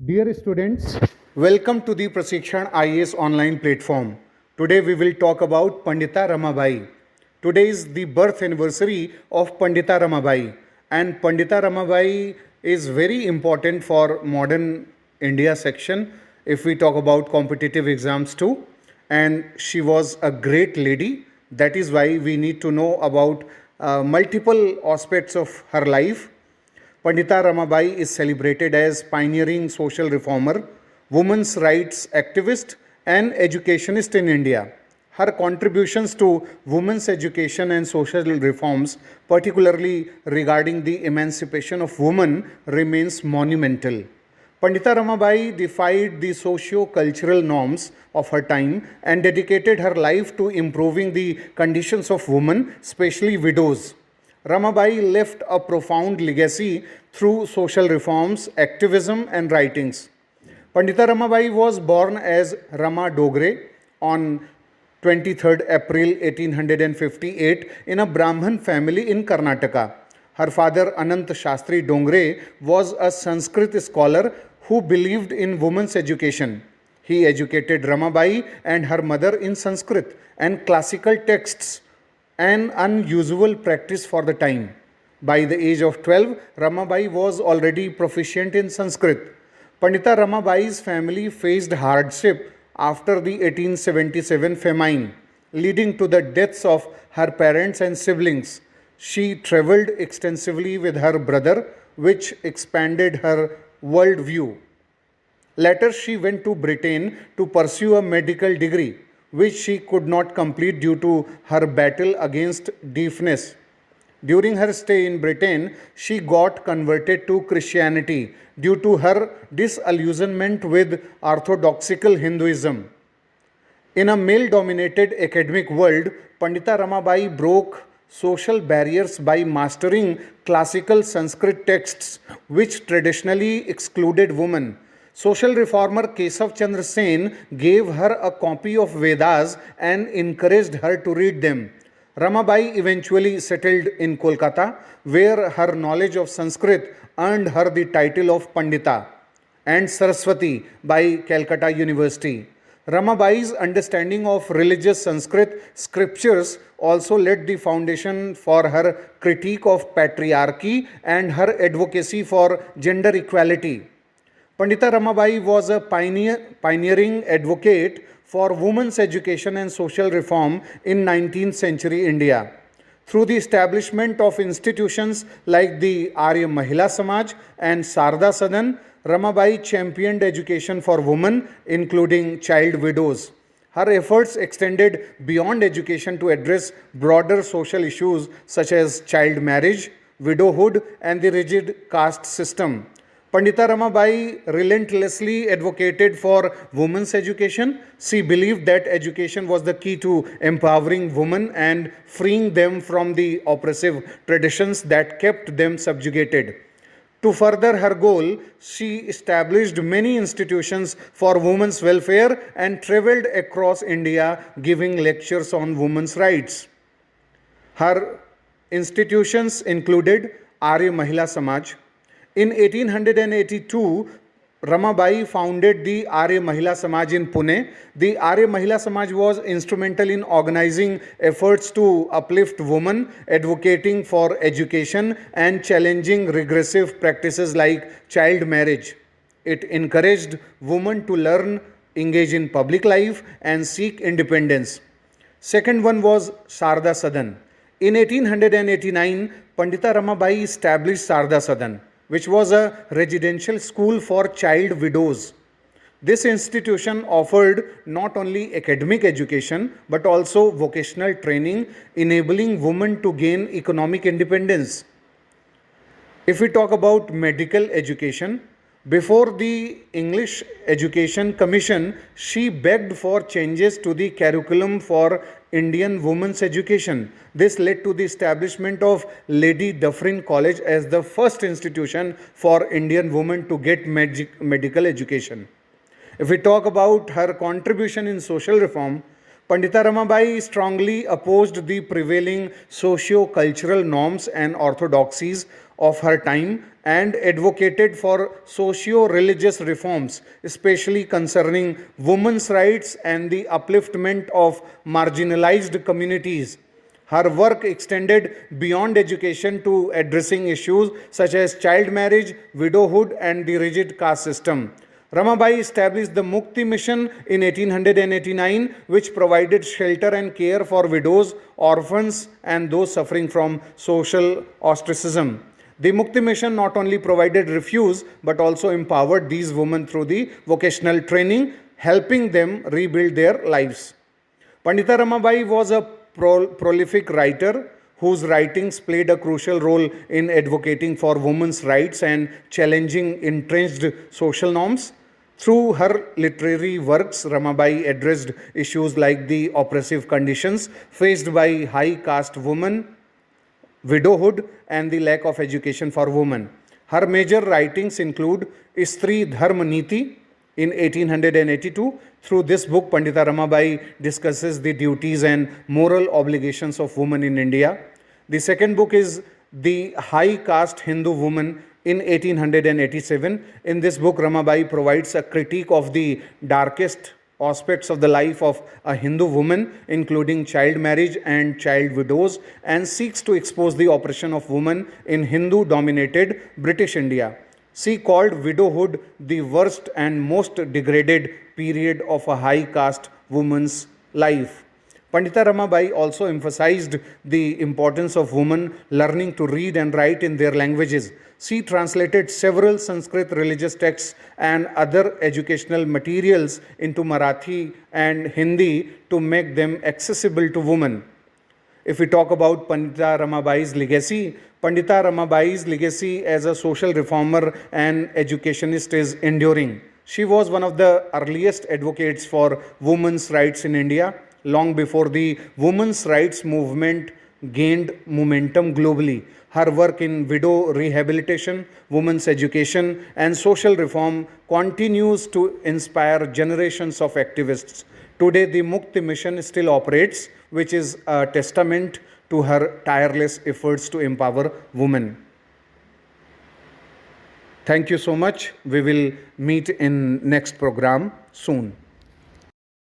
Dear students, welcome to the Prashikshan IAS online platform. Today we will talk about Pandita Ramabai. Today is the birth anniversary of Pandita Ramabai, and Pandita Ramabai is very important for modern India section if we talk about competitive exams too. And she was a great lady. That is why we need to know about multiple aspects of her life. Pandita Ramabai is celebrated as pioneering social reformer, women's rights activist, and educationist in India. Her contributions to women's education and social reforms, particularly regarding the emancipation of women, remains monumental. Pandita Ramabai defied the socio-cultural norms of her time and dedicated her life to improving the conditions of women, especially widows. Ramabai left a profound legacy through social reforms, activism, and writings. Pandita Ramabai was born as Rama Dogre on 23rd April 1858 in a Brahmin family in Karnataka. Her father Anant Shastri Dongre was a Sanskrit scholar who believed in women's education. He educated Ramabai and her mother in Sanskrit and classical texts, an unusual practice for the time. By the age of 12, Ramabai was already proficient in Sanskrit. Pandita Ramabai's family faced hardship after the 1877 famine, leading to the deaths of her parents and siblings. She traveled extensively with her brother, which expanded her worldview. Later, she went to Britain to pursue a medical degree, which she could not complete due to her battle against deafness. During her stay in Britain, she got converted to Christianity due to her disillusionment with orthodoxical Hinduism. In a male dominated academic world, Pandita Ramabai broke social barriers by mastering classical Sanskrit texts, which traditionally excluded women. Social reformer Kesav Chandra Sen gave her a copy of Vedas and encouraged her to read them. Ramabai eventually settled in Kolkata, where her knowledge of Sanskrit earned her the title of Pandita, and Saraswati by Calcutta University. Ramabai's understanding of religious Sanskrit scriptures also laid the foundation for her critique of patriarchy and her advocacy for gender equality. Pandita Ramabai was a pioneering advocate for women's education and social reform in 19th century India. Through the establishment of institutions like the Arya Mahila Samaj and Sarda Sadan, Ramabai championed education for women, including child widows. Her efforts extended beyond education to address broader social issues such as child marriage, widowhood, and the rigid caste system. Pandita Ramabai relentlessly advocated for women's education. She believed that education was the key to empowering women and freeing them from the oppressive traditions that kept them subjugated. To further her goal, she established many institutions for women's welfare and traveled across India giving lectures on women's rights. Her institutions included Arya Mahila Samaj. In 1882, Ramabai founded the Arya Mahila Samaj in Pune. The Arya Mahila Samaj was instrumental in organizing efforts to uplift women, advocating for education, and challenging regressive practices like child marriage. It encouraged women to learn, engage in public life, and seek independence. Second one was Sarda Sadan. In 1889, Pandita Ramabai established Sarda Sadan, which was a residential school for child widows. This institution offered not only academic education but also vocational training, enabling women to gain economic independence. If we talk about medical education, before the English Education Commission, she begged for changes to the curriculum for Indian women's education. This led to the establishment of Lady Dufferin College as the first institution for Indian women to get medical education. If we talk about her contribution in social reform, Pandita Ramabai strongly opposed the prevailing socio-cultural norms and orthodoxies of her time and advocated for socio-religious reforms, especially concerning women's rights and the upliftment of marginalized communities. Her work extended beyond education to addressing issues such as child marriage, widowhood, and the rigid caste system. Ramabai established the Mukti Mission in 1889, which provided shelter and care for widows, orphans, and those suffering from social ostracism. The Mukti Mission not only provided refuge but also empowered these women through the vocational training, helping them rebuild their lives. Pandita Ramabai was a prolific writer whose writings played a crucial role in advocating for women's rights and challenging entrenched social norms. Through her literary works, Ramabai addressed issues like the oppressive conditions faced by high caste women, widowhood, and the lack of education for women. Her major writings include Istri Dharma Niti in 1882. Through this book, Pandita Ramabai discusses the duties and moral obligations of women in India. The second book is The High Caste Hindu Woman in 1887. In this book, Ramabai provides a critique of the darkest aspects of the life of a Hindu woman, including child marriage and child widows, and seeks to expose the oppression of women in Hindu-dominated British India. She called widowhood the worst and most degraded period of a high caste woman's life. Pandita Ramabai also emphasized the importance of women learning to read and write in their languages. She translated several Sanskrit religious texts and other educational materials into Marathi and Hindi to make them accessible to women. If we talk about Pandita Ramabai's legacy, Pandita Ramabai's legacy as a social reformer and educationist is enduring. She was one of the earliest advocates for women's rights in India, long before the women's rights movement gained momentum globally. Her work in widow rehabilitation, women's education, and social reform continues to inspire generations of activists. Today, the Mukti Mission still operates, which is a testament to her tireless efforts to empower women. Thank you so much. We will meet in next program soon.